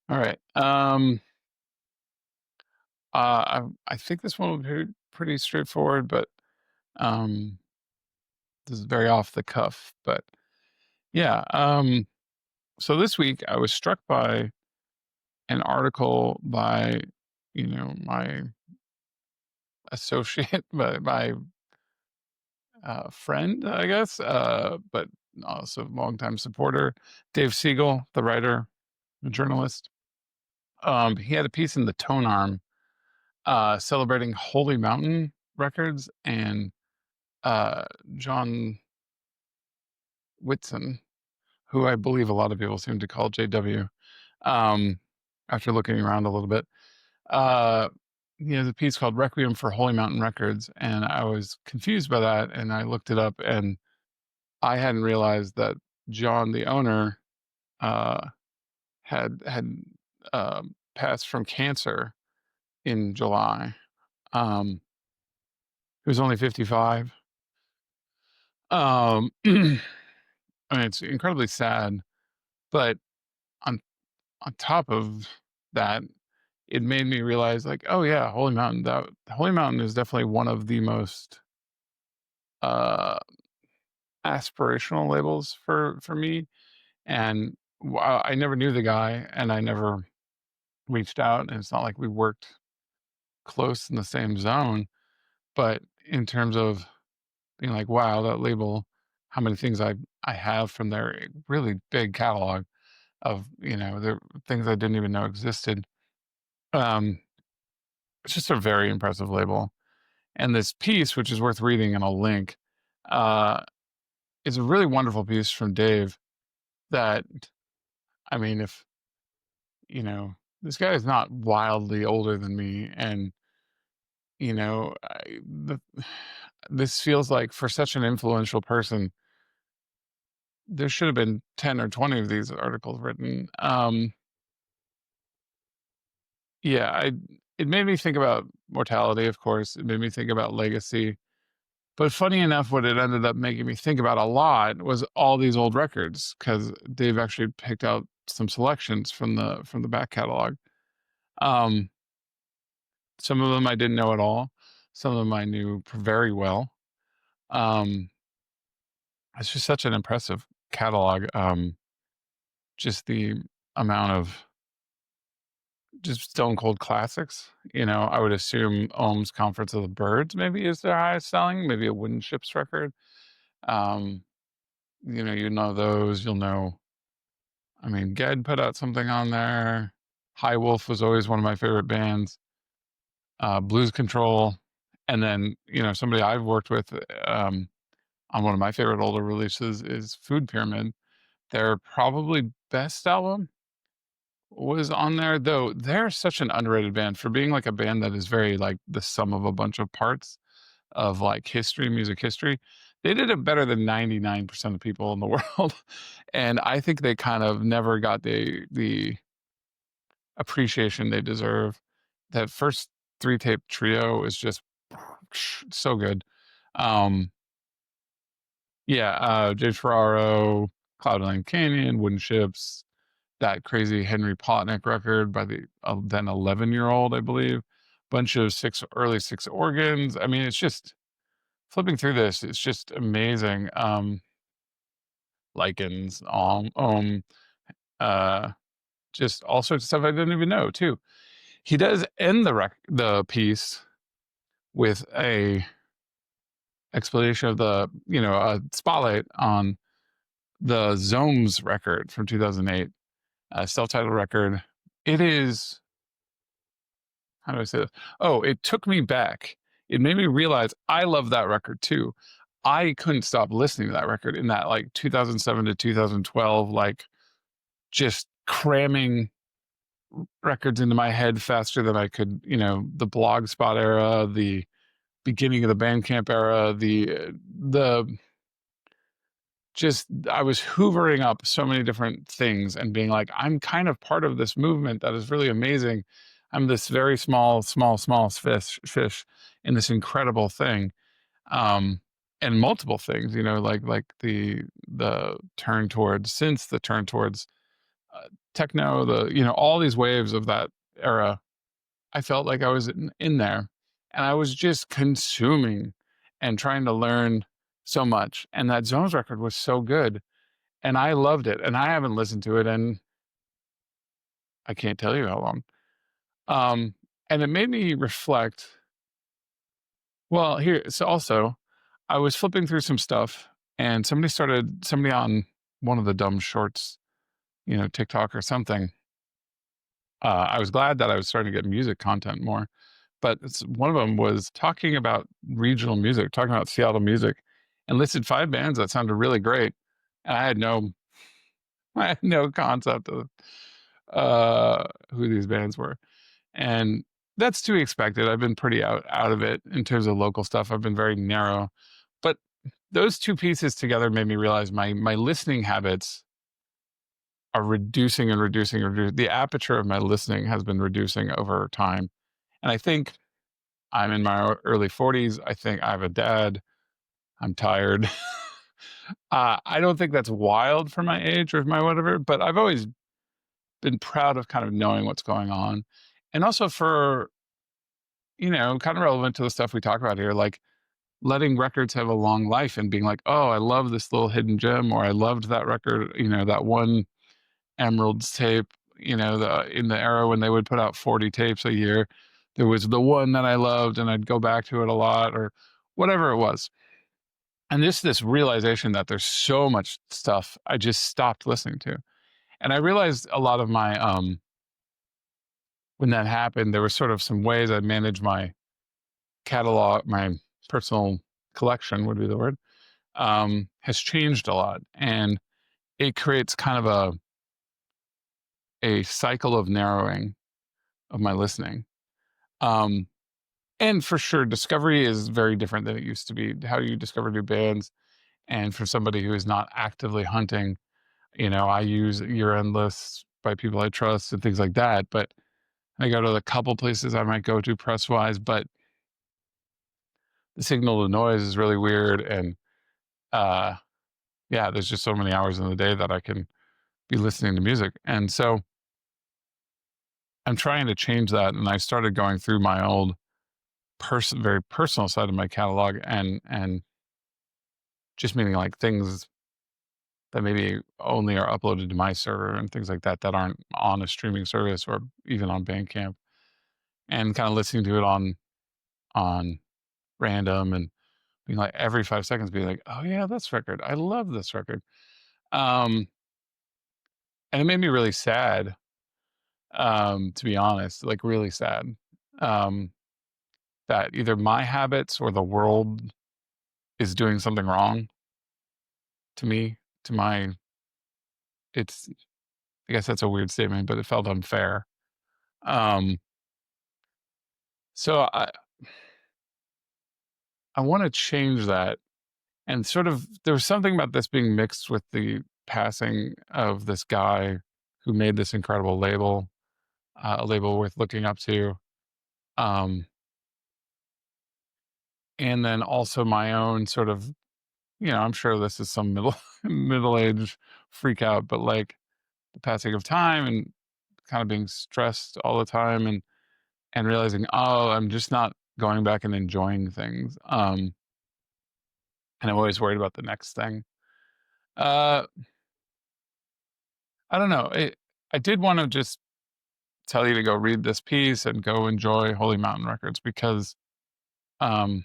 All right. I think this one will be pretty straightforward, but um, this is very off the cuff. But yeah. So this week I was struck by an article by, my associate, my friend, I guess, but also longtime supporter, Dave Siegel, the writer, the journalist. He had a piece in the Tone Arm celebrating Holy Mountain Records and uh, John Whitson, who I believe a lot of people seem to call JW, um, after looking around a little bit. Uh, he has a piece called Requiem for Holy Mountain Records, and I was confused by that, and I looked it up, and I hadn't realized that John, the owner, uh, had passed from cancer in July. He was only 55. I mean, it's incredibly sad, but on on top of that, it made me realize, like, oh yeah, Holy Mountain. That Holy Mountain is definitely one of the most uh, aspirational labels for me. And while I never knew the guy, and I never reached out, and it's not like we worked close in the same zone. But in terms of being like, wow, that label, how many things I have from their really big catalog of, the things I didn't even know existed. Um, it's just a very impressive label. And this piece, which is worth reading, and I'll link, uh, is a really wonderful piece from Dave that, I mean, if, this guy is not wildly older than me. And, this feels like, for such an influential person, there should have been 10 or 20 of these articles written. Yeah, it made me think about mortality, of course. It made me think about legacy. But funny enough, what it ended up making me think about a lot was all these old records, because Dave actually picked out some selections from the back catalog. Um, some of them I didn't know at all. Some of them I knew very well. Um, it's just such an impressive catalog. Just the amount of just stone cold classics. I would assume Ohm's Conference of the Birds maybe is their highest selling, maybe a Wooden Ships record. Um, those, you'll know. I mean, Ged put out something on there. High Wolf was always one of my favorite bands. Blues Control. And then, somebody I've worked with on one of my favorite older releases is Food Pyramid. Their probably best album was on there, though they're such an underrated band for being like a band that is very like the sum of a bunch of parts of like history, music history. They did it better than 99% of people in the world. And I think they kind of never got the appreciation they deserve. That first 3-tape trio is just so good. Um, yeah, James Ferraro, Cloudland Canyon, Wooden Ships, that crazy Henry Plotnick record by the then 11-year-old, I believe. Bunch of early six organs. I mean, it's just flipping through this. It's just amazing. Lichens, uh, just all sorts of stuff I didn't even know too. He does end the piece with a explanation of a spotlight on the Zomes record from 2008, self-titled record. It is, how do I say this? Oh, it took me back. It made me realize I love that record too. I couldn't stop listening to that record in that like 2007 to 2012, like just cramming records into my head faster than I could, the Blogspot era, the beginning of the Bandcamp era, the just, I was hoovering up so many different things and being like, I'm kind of part of this movement that is really amazing. I'm this very small fish in this incredible thing. Um, and multiple things, like the turn towards, since the turn towards techno, all these waves of that era. I felt like I was in there, and I was just consuming and trying to learn so much. And that Zones record was so good, and I loved it. And I haven't listened to it in I can't tell you how long. Um, and it made me reflect. Well, so also, I was flipping through some stuff, and somebody on one of the dumb shorts, TikTok or something. I was glad that I was starting to get music content more, but one of them was talking about regional music, talking about Seattle music, and listed 5 bands that sounded really great. And I had no, I had no concept of who these bands were, and that's to be expected. I've been pretty out of it in terms of local stuff. I've been very narrow, but those two pieces together made me realize my listening habits are reducing and reducing and reducing. The aperture of my listening has been reducing over time. And I think I'm in my early 40s. I think I have a dad. I'm tired. I don't think that's wild for my age or my whatever, but I've always been proud of kind of knowing what's going on. And also for, kind of relevant to the stuff we talk about here, like letting records have a long life and being like, oh, I love this little hidden gem, or I loved that record, that one Emeralds tape, in the era when they would put out 40 tapes a year. There was the one that I loved and I'd go back to it a lot, or whatever it was. And this realization that there's so much stuff I just stopped listening to. And I realized a lot of my when that happened, there were sort of some ways I managed my catalog, my personal collection would be the word, has changed a lot. And it creates kind of a cycle of narrowing of my listening. And for sure, discovery is very different than it used to be. How you discover new bands, and for somebody who is not actively hunting, I use year-end lists by people I trust and things like that. But I go to the couple places I might go to press-wise, but the signal to noise is really weird, and uh, yeah, there's just so many hours in the day that I can be listening to music, and so I'm trying to change that. And I started going through my old very personal side of my catalog, and just meaning like things that maybe only are uploaded to my server and things like that aren't on a streaming service or even on Bandcamp, and kind of listening to it on random, and being like every 5 seconds being like, oh yeah, this record, I love this record. um and it made me really sad, to be honest, like really sad, um that either my habits or the world is doing something wrong to me, to my it's I guess that's a weird statement, but it felt unfair. um so I want to change that. And sort of, there was something about this being mixed with the passing of this guy who made this incredible label, a label worth looking up to. Um, and then also my own sort of, I'm sure this is some middle age freak out, but like the passing of time and kind of being stressed all the time, and realizing, oh, I'm just not going back and enjoying things. And I'm always worried about the next thing. Uh, I don't know. I did want to just tell you to go read this piece and go enjoy Holy Mountain Records, because um,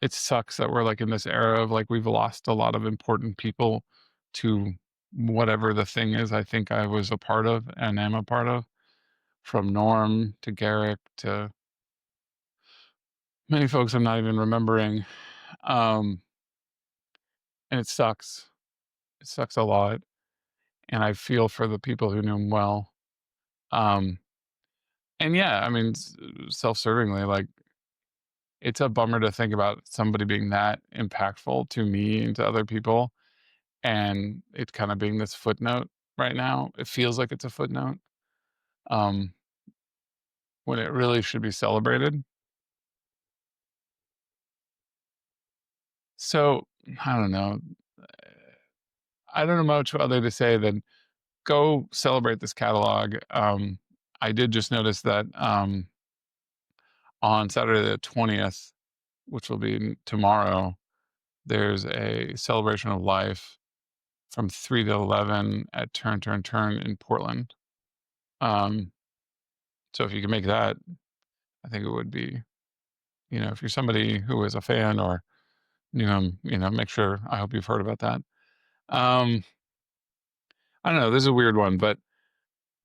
it sucks that we're like in this era of like we've lost a lot of important people to whatever the thing is I think I was a part of and am a part of, from Norm to Garrick to many folks I'm not even remembering. Um, and it sucks. It sucks a lot. And I feel for the people who knew him well. Um, and yeah, I mean, self-servingly, like, it's a bummer to think about somebody being that impactful to me and to other people, and it kind of being this footnote right now. It feels like it's a footnote, um, when it really should be celebrated. So, I don't know. I don't know much other to say than go celebrate this catalog. I did just notice that on Saturday the 20th, which will be tomorrow, there's a celebration of life from 3 to 11 at Turn in Portland. So if you can make that, I think it would be, if you're somebody who is a fan or knew him, make sure, I hope you've heard about that. I don't know, this is a weird one, but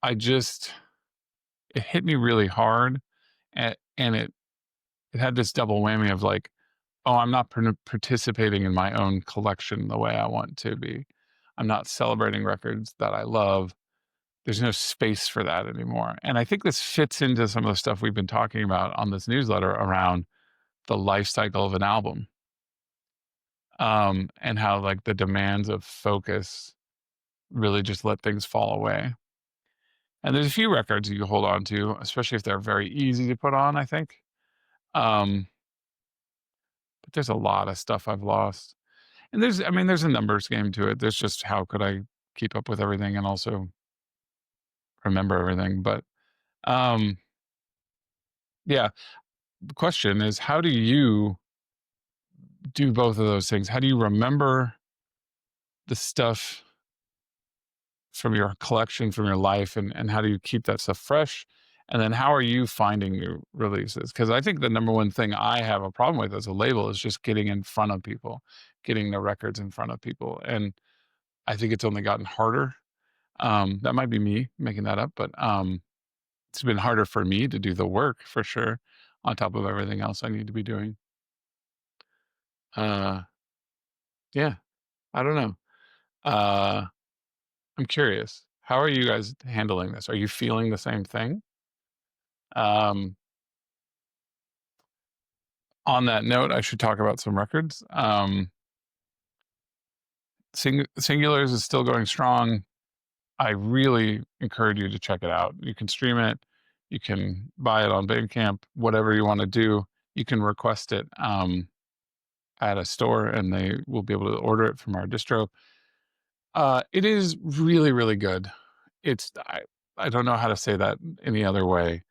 it hit me really hard, and it had this double whammy of like, oh, I'm not participating in my own collection the way I want to be. I'm not celebrating records that I love. There's no space for that anymore. And I think this fits into some of the stuff we've been talking about on this newsletter around the life cycle of an album. And how like the demands of focus really just let things fall away. And there's a few records you can hold on to, especially if they're very easy to put on, I think. But there's a lot of stuff I've lost. And there's a numbers game to it. There's just how could I keep up with everything and also remember everything. But yeah, the question is, how do you do both of those things? How do you remember the stuff from your collection, from your life, and how do you keep that stuff fresh? And then how are you finding new releases? Because I think the number one thing I have a problem with as a label is just getting in front of people, getting the records in front of people. And I think it's only gotten harder. That might be me making that up, but it's been harder for me to do the work for sure, on top of everything else I need to be doing. Yeah, I don't know. I'm curious. How are you guys handling this? Are you feeling the same thing? On that note, I should talk about some records. Singulars is still going strong. I really encourage you to check it out. You can stream it. You can buy it on Bandcamp, whatever you want to do. You can request it at a store and they will be able to order it from our distro. It is really, really good. I don't know how to say that any other way.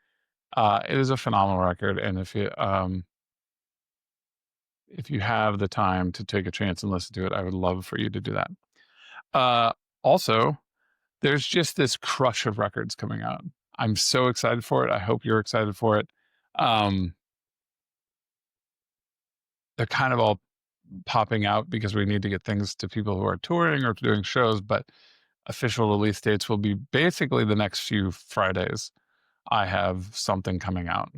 It is a phenomenal record, and if you have the time to take a chance and listen to it, I would love for you to do that. Also, there's just this crush of records coming out. I'm so excited for it. I hope you're excited for it. They're kind of all popping out because we need to get things to people who are touring or doing shows, but official release dates will be basically the next few Fridays. I have something coming out.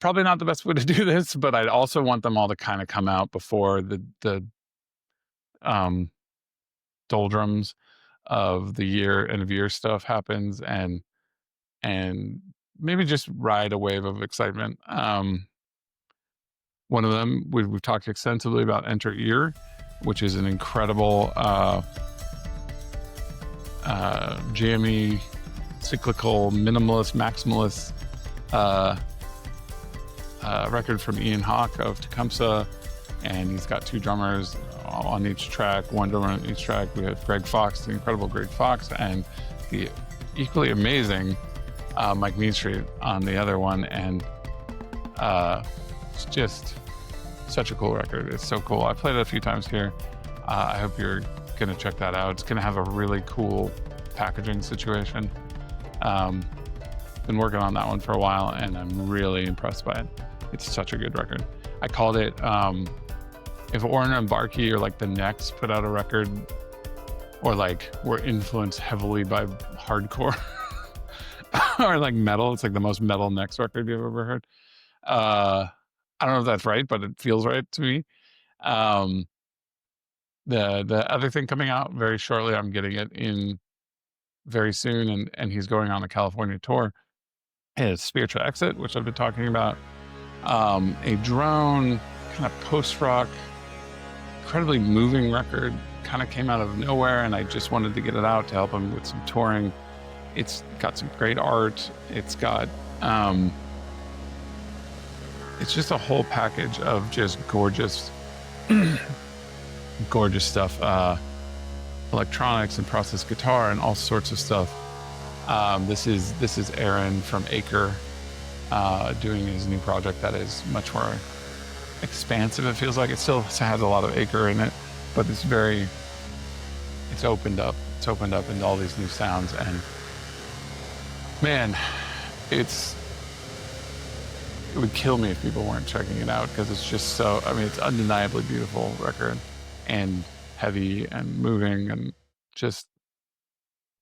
Probably not the best way to do this, but I'd also want them all to kind of come out before the doldrums of the year and of year stuff happens, and maybe just ride a wave of excitement. One of them, we've talked extensively about Enter Ear, which is an incredible jammy, cyclical, minimalist, maximalist record from Ian Hawke of Tecumseh, and he's got two drummers on each track, one drummer on each track. We have Greg Fox, the incredible Greg Fox, and the equally amazing Mike Meanstreet on the other one, and it's just such a cool record. It's so cool. I played it a few times here. I hope you're going to check that out. It's going to have a really cool packaging situation. Been working on that one for a while, and I'm really impressed by it. It's such a good record. I called it, if Orrin and Barkey or like the Necks put out a record, or like were influenced heavily by hardcore or like metal, it's like the most metal Necks record you've ever heard. I don't know if that's right, but it feels right to me. The other thing coming out very shortly, I'm getting it in very soon, and he's going on a California tour, is Spiritual Exit, which I've been talking about. A drone, kind of post-rock, incredibly moving record, kind of came out of nowhere, and I just wanted to get it out to help him with some touring. It's got some great art. It's got, it's just a whole package of just gorgeous, gorgeous stuff. electronics and processed guitar and all sorts of stuff. This is Aaron from Acre doing his new project that is much more expansive. It feels like it still has a lot of Acre in it, but it's opened up. It's opened up into all these new sounds, and man, it would kill me if people weren't checking it out, because it's just so, I mean, it's undeniably beautiful record and heavy and moving and just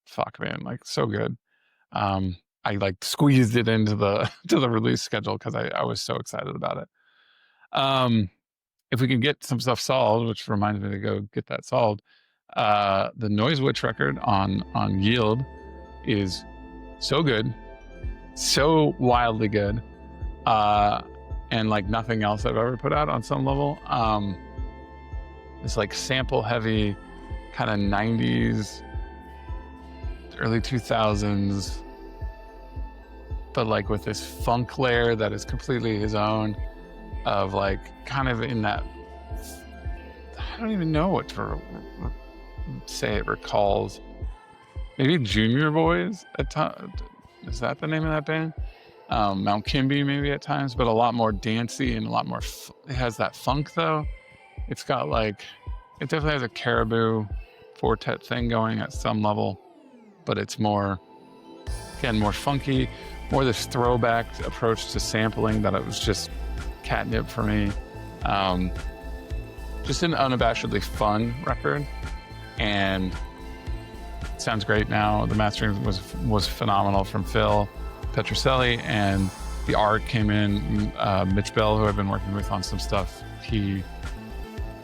fuck, man, like so good. I like squeezed it into the to the release schedule because I was so excited about it. If we can get some stuff solved, which reminds me to go get that solved, the Noise Witch record on Yield is so good, so wildly good, and like nothing else I've ever put out on some level. It's like sample heavy, kind of 90s, early 2000s, but like with this funk layer that is completely his own, of like kind of in that, I don't even know what to say it recalls. Maybe Junior Boys at times. Is that the name of that band? Mount Kimby maybe at times, but a lot more dancey and a lot more, it has that funk though. It's got like, it definitely has a Caribou quartet thing going at some level, but it's more, again, more funky, more this throwback approach to sampling that it was just catnip for me. Just an unabashedly fun record, and it sounds great now. The mastering was phenomenal from Phil Petroselli, and the art came in. Mitch Bell, who I've been working with on some stuff, he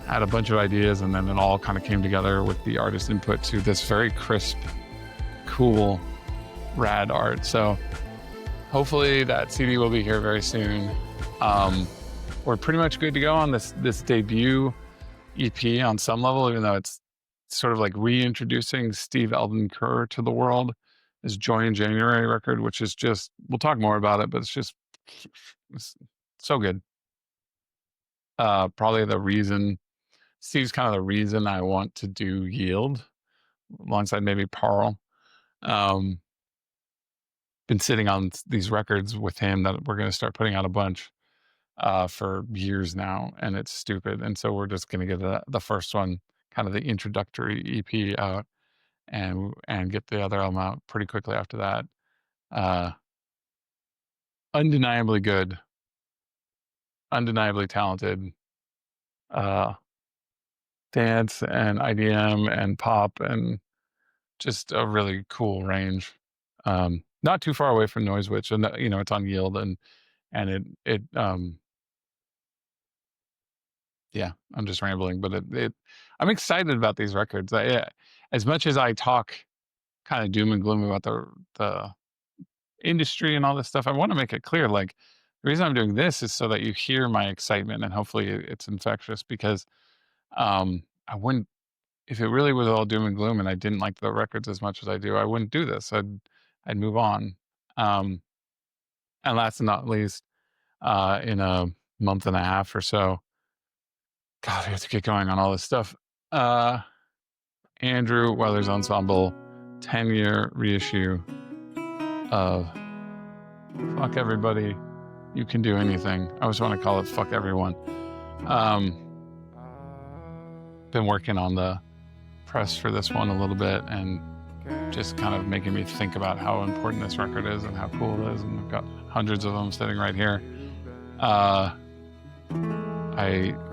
had a bunch of ideas, and then it all kind of came together with the artist input to this very crisp, cool, rad art. So hopefully that CD will be here very soon. We're pretty much good to go on this debut EP on some level, even though it's sort of like reintroducing Steve Eldon Kerr to the world. This Joy in January record, which is just, we'll talk more about it, but it's so good. Probably the reason, Steve's kind of the reason I want to do Yield alongside maybe Parl. Been sitting on these records with him that we're going to start putting out a bunch for years now, and it's stupid. And so we're just going to get the first one, kind of the introductory EP out, and get the other album out pretty quickly after that. Undeniably good, undeniably talented, dance and IDM and pop, and just a really cool range. Not too far away from Noise Witch, and you know, it's on Yield, and it yeah, I'm just rambling, but I'm excited about these records. As much as I talk kind of doom and gloom about the industry and all this stuff, I want to make it clear, like, the reason I'm doing this is so that you hear my excitement, and hopefully it's infectious, because I wouldn't, if it really was all doom and gloom and I didn't like the records as much as I do, I wouldn't do this. I'd move on. And last but not least, in a month and a half or so, God, we have to get going on all this stuff. Andrew Weathers Ensemble 10-year reissue of Fuck Everybody, You Can Do Anything. I always want to call it Fuck Everyone. Been working on the press for this one a little bit, and just kind of making me think about how important this record is and how cool it is. And we've got hundreds of them sitting right here.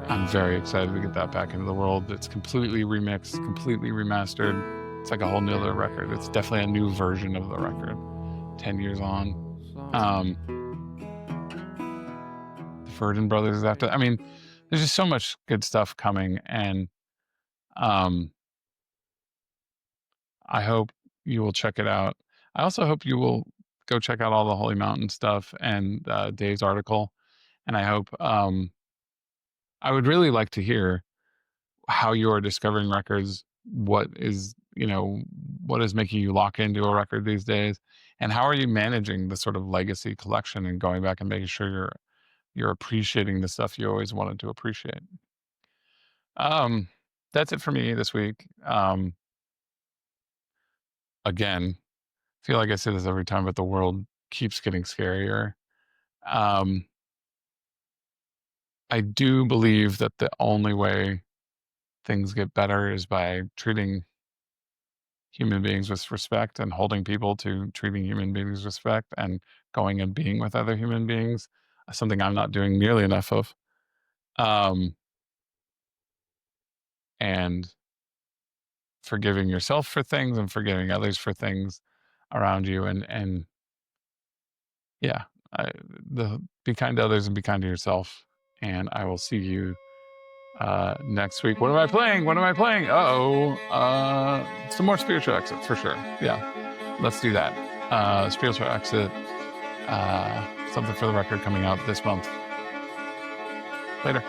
I'm very excited to get that back into the world. It's completely remixed, completely remastered. It's like a whole new other record. It's definitely a new version of the record, 10 years on. The Verdon Brothers is after. I mean, there's just so much good stuff coming, and I hope you will check it out. I also hope you will go check out all the Holy Mountain stuff and Dave's article. And I hope, I would really like to hear how you are discovering records. What is making you lock into a record these days? And how are you managing the sort of legacy collection and going back and making sure you're appreciating the stuff you always wanted to appreciate? That's it for me this week. again, I feel like I say this every time, but the world keeps getting scarier. I do believe that the only way things get better is by treating human beings with respect and holding people to treating human beings with respect and going and being with other human beings, something I'm not doing nearly enough of. And forgiving yourself for things and forgiving others for things around you. And yeah, be kind to others and be kind to yourself. And I will see you next week. What am I playing? What am I playing? Some more Spiritual Exit for sure. Yeah, let's do that. Spiritual Exit, something for the record coming out this month. Later.